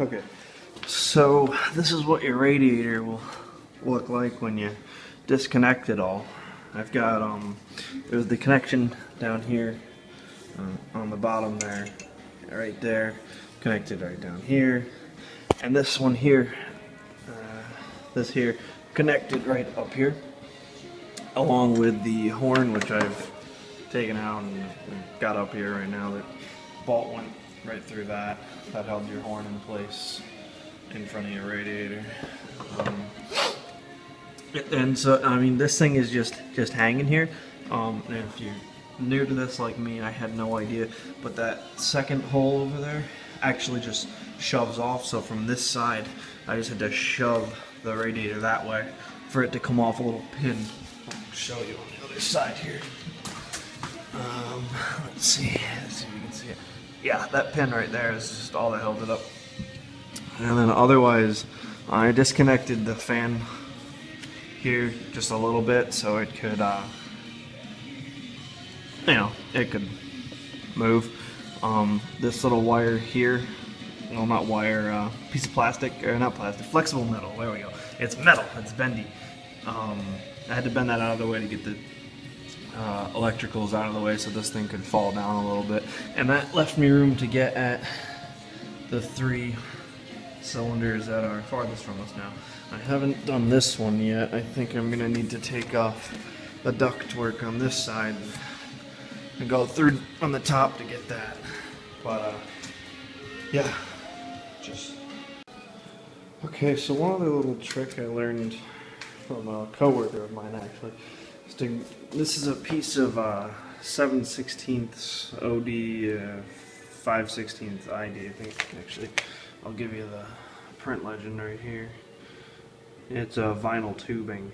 Okay, so this is what your radiator will look like when you disconnect it all. I've got there's the connection down here on the bottom there, right there, connected right down here, and this one here, this here, connected right up here, along with the horn, which I've taken out and got up here right now. The bolt went right through that. That held your horn in place in front of your radiator. And so, I mean, this thing is just hanging here. And if you're new to this like me, I had no idea, but that second hole over there actually just shoves off. So from this side, I just had to shove the radiator that way for it to come off a little pin. I'll show you on the other side here. Let's see if you can see it. Yeah, that pin right there is just all that held it up. And then otherwise, I disconnected the fan here just a little bit so it could, it could move. This little wire here, well, not wire, piece of plastic, or not plastic, flexible metal, there we go. It's metal, it's bendy. I had to bend that out of the way to get the electricals out of the way so this thing could fall down a little bit. And that left me room to get at the 3 cylinders that are farthest from us now. I haven't done this one yet. I think I'm going to need to take off the ductwork on this side and go through on the top to get that. But yeah, just... Okay, so one other little trick I learned from a coworker of mine actually is to, this is a piece of 7/16 OD 5/16 ID, I think. Actually, I'll give you the print legend right here. It's a vinyl tubing,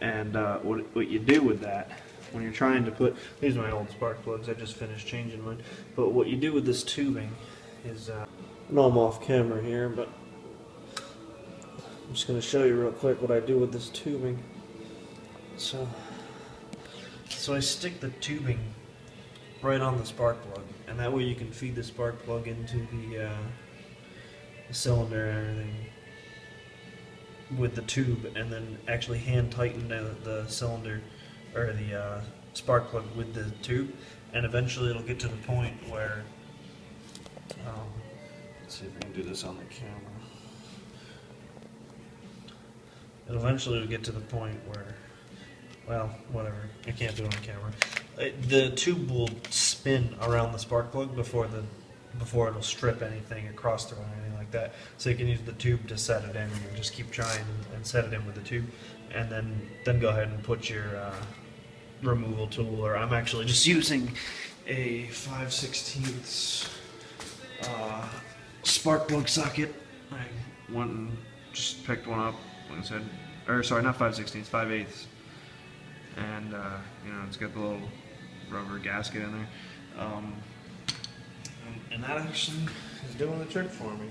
and what you do with that when you're trying to put, these are my old spark plugs, I just finished changing mine, but what you do with this tubing is, I know I'm off camera here, but I'm just going to show you real quick what I do with this tubing. So I stick the tubing right on the spark plug, and that way you can feed the spark plug into the cylinder and everything with the tube, and then actually hand tighten the cylinder or the spark plug with the tube, and eventually it'll get to the point where let's see if we can do this on the camera. It'll get to the point where, well, whatever, I can't do it on camera. The tube will spin around the spark plug before it'll strip anything across through or anything like that. So you can use the tube to set it in, and just keep trying and set it in with the tube, and then go ahead and put your removal tool, or I'm actually just using a 5/16 spark plug socket. I went and just picked one up, like I said, or sorry, not 5/16, 5/8, and it's got the little rubber gasket in there, and that actually is doing the trick for me.